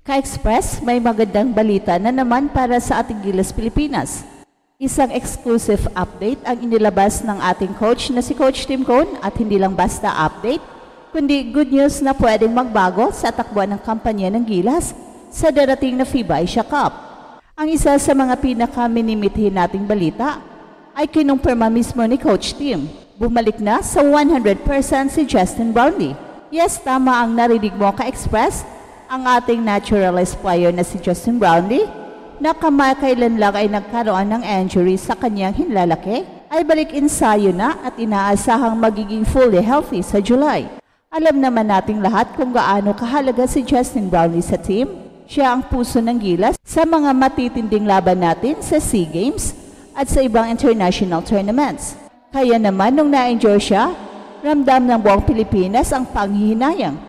Ka-Express, may magandang balita na naman para sa ating Gilas Pilipinas. Isang exclusive update ang inilabas ng ating coach na si Coach Tim Cone at hindi lang basta update, kundi good news na pwedeng magbago sa takbuhan ng kampanya ng Gilas sa darating na FIBA Asia Cup. Ang isa sa mga pinaka-minimitin nating balita ay kinumpirma mismo ni Coach Tim. Bumalik na sa 100% si Justin Brownlee. Yes, tama ang narinig mo, Ka-Express. Ang ating naturalized player na si Justin Brownlee, na kamakailan lang ay nagkaroon ng injury sa kanyang hinlalaki, ay balik ensayo na at inaasahang magiging fully healthy sa July. Alam naman nating lahat kung gaano kahalaga si Justin Brownlee sa team. Siya ang puso ng Gilas sa mga matitinding laban natin sa SEA Games at sa ibang international tournaments. Kaya naman nung na-enjoy siya, ramdam ng buong Pilipinas ang panghihinayang.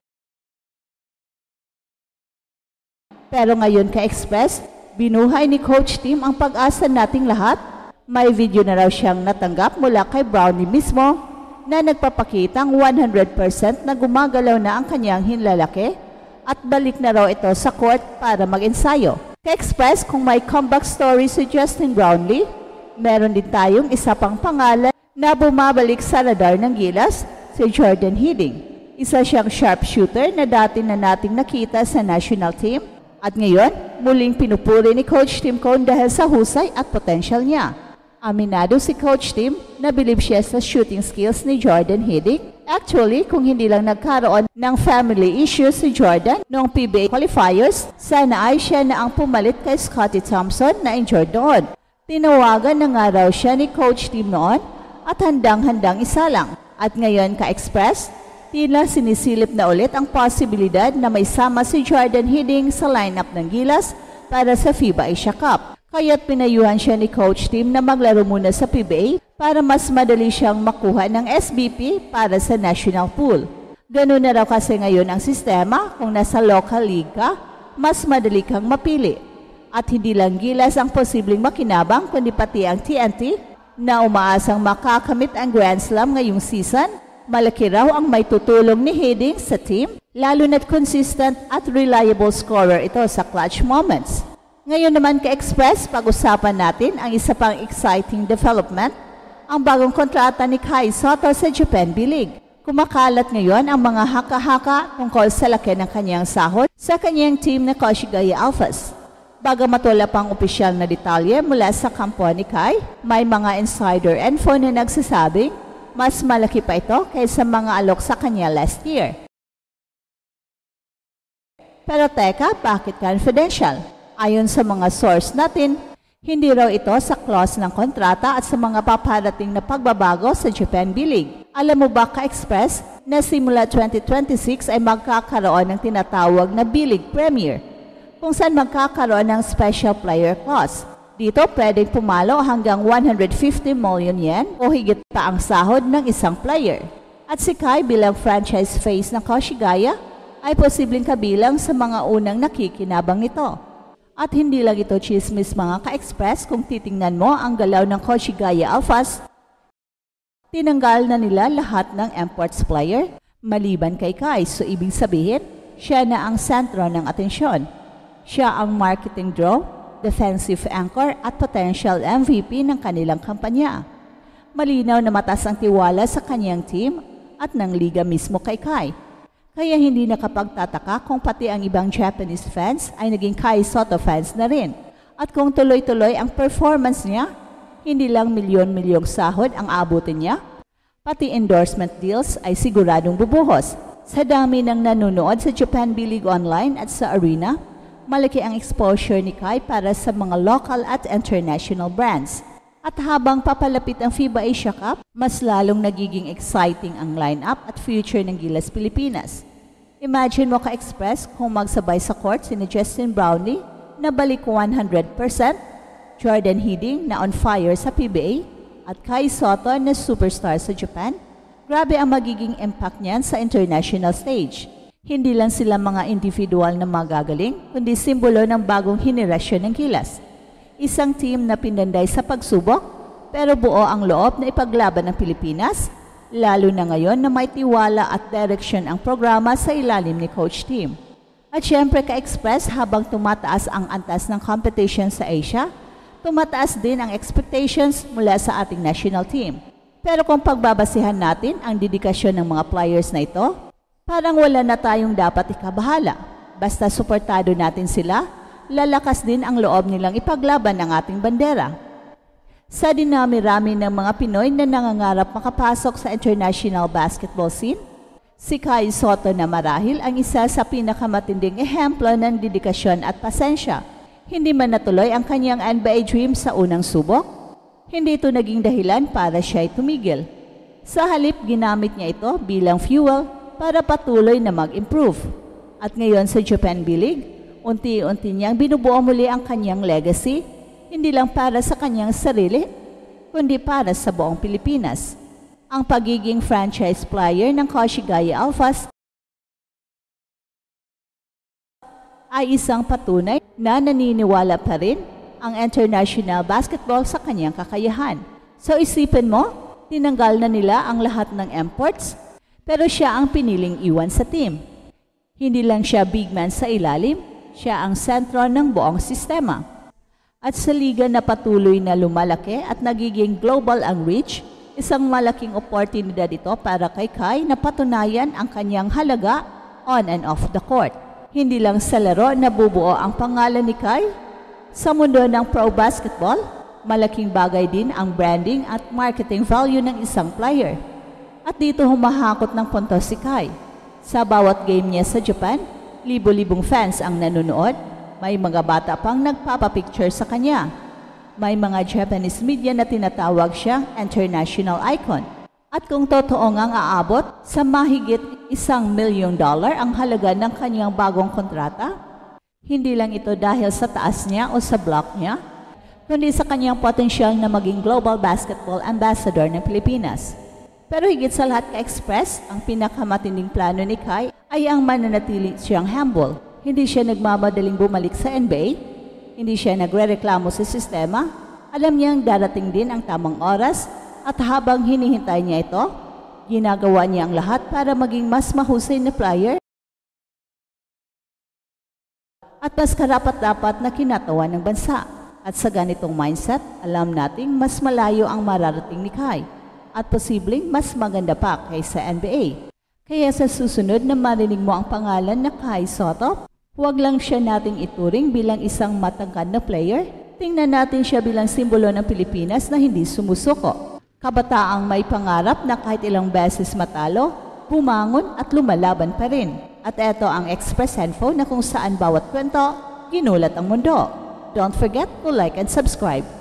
Pero ngayon, Ka-Express, binuhay ni Coach Tim ang pag-asa nating lahat. May video na raw siyang natanggap mula kay Brownlee mismo na nagpapakitang 100% na gumagalaw na ang kanyang hinlalaki at balik na raw ito sa court para mag-ensayo. Ka-Express, kung may comeback story si Justin Brownlee, meron din tayong isa pang pangalan na bumabalik sa radar ng Gilas, si Jordan Hiddink. Isa siyang sharpshooter na dati na nating nakita sa national team. At ngayon, muling pinupuri ni Coach Tim Cone dahil sa husay at potential niya. Aminado si Coach Tim na bilib siya sa shooting skills ni Jordan Hiddink. Actually, kung hindi lang nagkaroon ng family issues si Jordan noong PBA qualifiers, sana ay siya na ang pumalit kay Scottie Thompson na injured noon. Tinawagan na nga raw siya ni Coach Tim noon at handang-handang isa lang. At ngayon, Ka-Express, tila sinisilip na ulit ang posibilidad na may sama si Jordan Hiddink sa lineup ng Gilas para sa FIBA Asia Cup. Kaya't pinayuhan siya ni Coach Tim na maglaro muna sa PBA para mas madali siyang makuha ng SBP para sa national pool. Ganun na raw kasi ngayon ang sistema, kung nasa local league ka, mas madali kang mapili. At hindi lang Gilas ang posibleng makinabang kundi pati ang TNT na umaasang makakamit ang Grand Slam ngayong season. Malaki raw ang may tutulong ni Hiddink sa team, lalo na't consistent at reliable scorer ito sa clutch moments. Ngayon naman, Ka-Express, pag-usapan natin ang isa pang exciting development, ang bagong kontrata ni Kai Sotto sa Japan B-League. Kumakalat ngayon ang mga haka-haka tungkol sa laki ng kanyang sahod sa kanyang team na Koshigaya Alphas. Bagamat wala pang opisyal na detalye mula sa kampo ni Kai, may mga insider info na nagsasabing mas malaki pa ito kaysa mga alok sa kanya last year. Pero teka, bakit confidential? Ayon sa mga source natin, hindi raw ito sa clause ng kontrata at sa mga paparating na pagbabago sa Japan B-League. Alam mo ba, Ka-Express, na simula 2026 ay magkakaroon ng tinatawag na B-League Premier, kung saan magkakaroon ng special player clause. Dito pwedeng pumalo hanggang 150 million yen o higit pa ang sahod ng isang player. At si Kai bilang franchise face ng Koshigaya ay posibleng kabilang sa mga unang nakikinabang nito. At hindi lang ito chismis, mga Ka-Express, kung titingnan mo ang galaw ng Koshigaya Alphas. Tinanggal na nila lahat ng imports player maliban kay Kai, so ibig sabihin siya na ang sentro ng atensyon. Siya ang marketing draw, defensive anchor at potential MVP ng kanilang kampanya. Malinaw na mataas ang tiwala sa kanyang team at ng liga mismo kay Kai. Kaya hindi nakapagtataka kung pati ang ibang Japanese fans ay naging Kai Sotto fans na rin. At kung tuloy-tuloy ang performance niya, hindi lang milyon-milyong sahod ang abutin niya, pati endorsement deals ay siguradong bubuhos. Sa dami ng nanonood sa Japan B-League Online at sa arena, malaki ang exposure ni Kai para sa mga local at international brands. At habang papalapit ang FIBA Asia Cup, mas lalong nagiging exciting ang lineup at future ng Gilas Pilipinas. Imagine mo, Ka-Express, kung magsabay sa court si Justin Brownlee na balik 100%, Jordan Hiddink na on fire sa PBA, at Kai Sotto na superstar sa Japan. Grabe ang magiging impact niyan sa international stage. Hindi lang sila mga individual na magagaling, kundi simbolo ng bagong henerasyon ng Gilas. Isang team na pinanday sa pagsubok, pero buo ang loob na ipaglaban ng Pilipinas, lalo na ngayon na may tiwala at direksyon ang programa sa ilalim ni Coach Tim. At syempre ka-Express, habang tumataas ang antas ng competition sa Asia, tumataas din ang expectations mula sa ating national team. Pero kung pagbabasihan natin ang dedikasyon ng mga players na ito, parang wala na tayong dapat ikabahala. Basta suportado natin sila, lalakas din ang loob nilang ipaglaban ang ating bandera. Sa dinami-rami ng mga Pinoy na nangangarap makapasok sa international basketball scene, si Kai Sotto na marahil ang isa sa pinakamatinding ehemplo ng dedikasyon at pasensya. Hindi man natuloy ang kanyang NBA dream sa unang subok, hindi ito naging dahilan para siya'y tumigil. Sa halip, ginamit niya ito bilang fuel para patuloy na mag-improve. At ngayon sa Japan B-League, unti-unti niyang binubuo muli ang kanyang legacy, hindi lang para sa kanyang sarili, kundi para sa buong Pilipinas. Ang pagiging franchise player ng Koshigaya Alphas ay isang patunay na naniniwala pa rin ang international basketball sa kanyang kakayahan. So isipin mo, tinanggal na nila ang lahat ng imports, pero siya ang piniling iwan sa team. Hindi lang siya big man sa ilalim, siya ang sentro ng buong sistema. At sa liga na patuloy na lumalaki at nagiging global ang reach, isang malaking oportunidad ito para kay Kai na patunayan ang kanyang halaga on and off the court. Hindi lang sa laro nabubuo ang pangalan ni Kai. Sa mundo ng pro basketball, malaking bagay din ang branding at marketing value ng isang player. At dito humahakot ng puntos si Kai. Sa bawat game niya sa Japan, libo-libong fans ang nanonood. May mga bata pang nagpapapicture sa kanya. May mga Japanese media na tinatawag siyang international icon. At kung totoo ngang aabot sa mahigit $1 million ang halaga ng kanyang bagong kontrata, hindi lang ito dahil sa taas niya o sa block niya, kundi sa kanyang potensyal na maging global basketball ambassador ng Pilipinas. Pero higit sa lahat ka-Express, ang pinakamatinding plano ni Kai ay ang mananatili siyang humble. Hindi siya nagmamadaling bumalik sa NBA, hindi siya nagrereklamo sa sistema, alam niyang darating din ang tamang oras at habang hinihintay niya ito, ginagawa niya ang lahat para maging mas mahusay na player at mas karapat-dapat na kinatawan ng bansa. At sa ganitong mindset, alam nating mas malayo ang mararating ni Kai at posibleng mas maganda pa kaysa NBA. Kaya sa susunod na marinig mo ang pangalan na Kai Sotto, huwag lang siya nating ituring bilang isang matangkad na player. Tingnan natin siya bilang simbolo ng Pilipinas na hindi sumusuko. Kabataang may pangarap na kahit ilang beses matalo, bumangon at lumalaban pa rin. At eto ang Express Info na kung saan bawat kwento, ginulat ang mundo. Don't forget to like and subscribe.